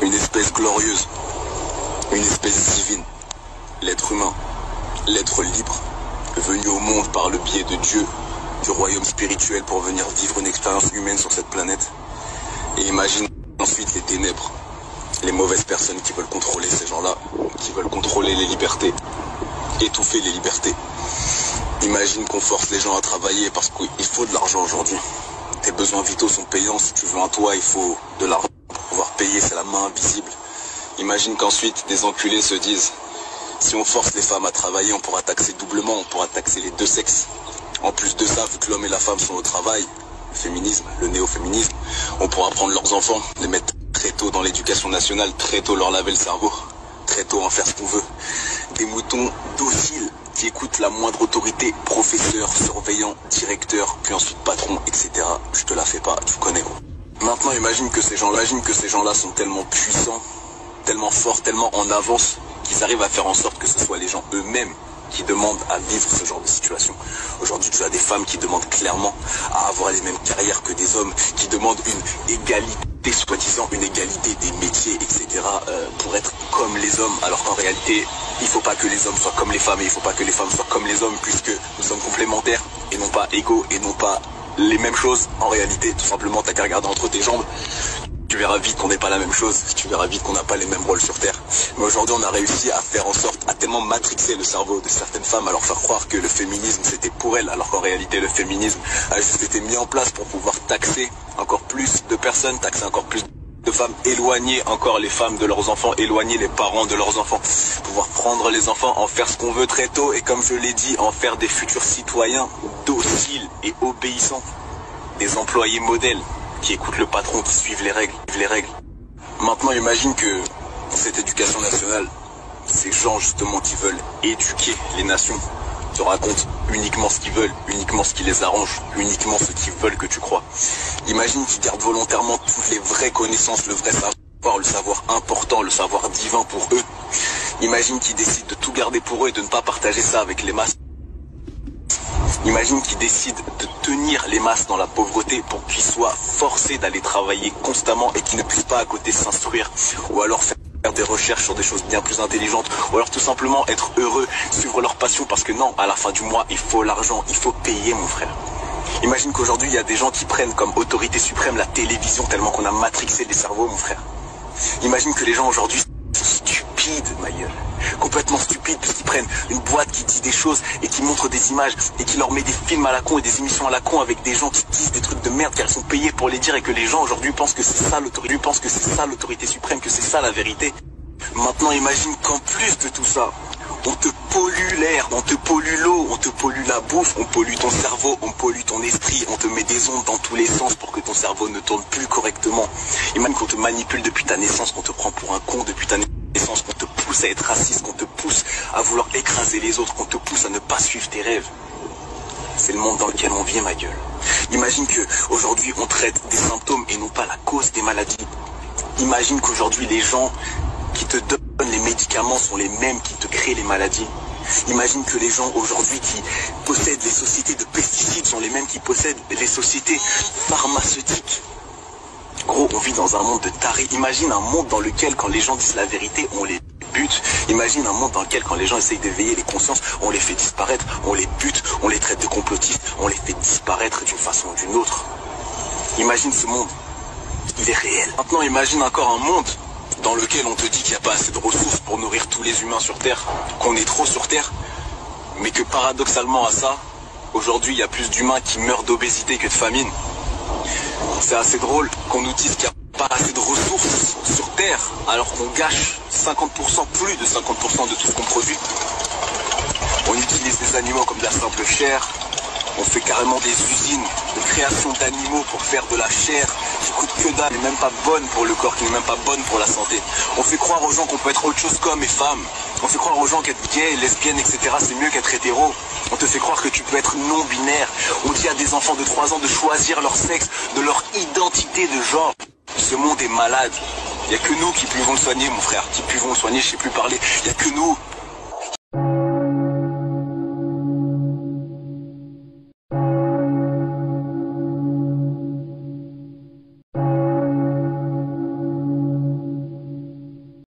une espèce glorieuse, une espèce divine, l'être humain, l'être libre, venu au monde par le biais de Dieu, du royaume spirituel pour venir vivre une expérience humaine sur cette planète. Et imagine ensuite les ténèbres, les mauvaises personnes qui veulent contrôler ces gens-là, qui veulent contrôler les libertés, étouffer les libertés. Imagine qu'on force les gens à travailler parce qu'il faut de l'argent aujourd'hui. Tes besoins vitaux sont payants, si tu veux un toit, il faut de l'argent pour pouvoir payer, c'est la main invisible. Imagine qu'ensuite des enculés se disent, si on force les femmes à travailler, on pourra taxer doublement, on pourra taxer les deux sexes. En plus de ça, vu que l'homme et la femme sont au travail, le féminisme, le néo-féminisme, on pourra prendre leurs enfants, les mettre très tôt dans l'éducation nationale, très tôt leur laver le cerveau, très tôt en faire ce qu'on veut. Des moutons dociles qui écoutent la moindre autorité, professeur, surveillant, directeur, puis ensuite patron, etc. Je te la fais pas, tu connais gros. Maintenant imagine que ces gens-là sont tellement puissants, tellement forts, tellement en avance, qu'ils arrivent à faire en sorte que ce soit les gens eux-mêmes qui demandent à vivre ce genre de situation. Aujourd'hui, tu as des femmes qui demandent clairement à avoir les mêmes carrières que des hommes, qui demandent une égalité, soi-disant une égalité des métiers, etc. Pour être comme les hommes, alors qu'en réalité, il ne faut pas que les hommes soient comme les femmes et il ne faut pas que les femmes soient comme les hommes, puisque nous sommes complémentaires et non pas égaux et non pas les mêmes choses. En réalité, tout simplement, t'as qu'à regarder entre tes jambes. Tu verras vite qu'on n'est pas la même chose, tu verras vite qu'on n'a pas les mêmes rôles sur Terre. Mais aujourd'hui, on a réussi à faire en sorte, à tellement matrixer le cerveau de certaines femmes, à leur faire croire que le féminisme c'était pour elles, alors qu'en réalité le féminisme a juste été mis en place pour pouvoir taxer encore plus de personnes, taxer encore plus de femmes, éloigner encore les femmes de leurs enfants, éloigner les parents de leurs enfants, pouvoir prendre les enfants, en faire ce qu'on veut très tôt et comme je l'ai dit, en faire des futurs citoyens dociles et obéissants, des employés modèles qui écoutent le patron, qui suivent les règles. Maintenant, imagine que dans cette éducation nationale, ces gens justement qui veulent éduquer les nations te racontent uniquement ce qu'ils veulent, uniquement ce qui les arrange, uniquement ce qu'ils veulent que tu crois. Imagine qu'ils gardent volontairement toutes les vraies connaissances, le vrai savoir, le savoir important, le savoir divin pour eux. Imagine qu'ils décident de tout garder pour eux et de ne pas partager ça avec les masses. Imagine qu'ils décident de tenir les masses dans la pauvreté pour qu'ils soient forcés d'aller travailler constamment et qu'ils ne puissent pas à côté s'instruire ou alors faire des recherches sur des choses bien plus intelligentes ou alors tout simplement être heureux, suivre leur passion parce que non, à la fin du mois, il faut l'argent, il faut payer mon frère. Imagine qu'aujourd'hui, il y a des gens qui prennent comme autorité suprême la télévision tellement qu'on a matrixé les cerveaux mon frère. Imagine que les gens aujourd'hui sont stupides, ma gueule. Complètement stupides puisqu'ils prennent une boîte qui dit des choses et qui montre des images et qui leur met des films à la con et des émissions à la con avec des gens qui disent des trucs de merde car ils sont payés pour les dire et que les gens aujourd'hui pensent que c'est ça l'autorité, suprême, que c'est ça la vérité. Maintenant imagine qu'en plus de tout ça, on te pollue l'air, on te pollue l'eau, on te pollue la bouffe, on pollue ton cerveau, on pollue ton esprit, on te met des ondes dans tous les sens pour que ton cerveau ne tourne plus correctement. Imagine qu'on te manipule depuis ta naissance, qu'on te prend pour un con depuis ta naissance, qu'on te pousse à être raciste, qu'on te pousse à vouloir écraser les autres, qu'on te pousse à ne pas suivre tes rêves. C'est le monde dans lequel on vit, ma gueule. Imagine qu'aujourd'hui on traite des symptômes et non pas la cause des maladies. Imagine qu'aujourd'hui les gens qui te donnent les médicaments sont les mêmes qui te créent les maladies. Imagine que les gens aujourd'hui qui possèdent les sociétés de pesticides sont les mêmes qui possèdent les sociétés pharmaceutiques. Gros, on vit dans un monde de tarés. Imagine un monde dans lequel, quand les gens disent la vérité, on les bute. Imagine un monde dans lequel, quand les gens essayent d'éveiller les consciences, on les fait disparaître, on les bute, on les traite de complotistes, on les fait disparaître d'une façon ou d'une autre. Imagine ce monde. Il est réel. Maintenant, imagine encore un monde dans lequel on te dit qu'il n'y a pas assez de ressources pour nourrir tous les humains sur Terre, qu'on est trop sur Terre, mais que paradoxalement à ça, aujourd'hui, il y a plus d'humains qui meurent d'obésité que de famine. C'est assez drôle qu'on nous dise qu'il n'y a pas assez de ressources sur Terre, alors qu'on gâche 50%, plus de 50% de tout ce qu'on produit. On utilise des animaux comme de la simple chair, on fait carrément des usines de création d'animaux pour faire de la chair qui coûte que dalle, qui n'est même pas bonne pour le corps, qui n'est même pas bonne pour la santé. On fait croire aux gens qu'on peut être autre chose qu'homme et femme. On fait croire aux gens qu'être gay, lesbienne, etc. c'est mieux qu'être hétéro. On te fait croire que tu peux être non-binaire. On dit à des enfants de 3 ans de choisir leur sexe, de leur identité de genre. Ce monde est malade. Il n'y a que nous qui pouvons le soigner, mon frère. Qui pouvons le soigner, je ne sais plus parler. Il n'y a que nous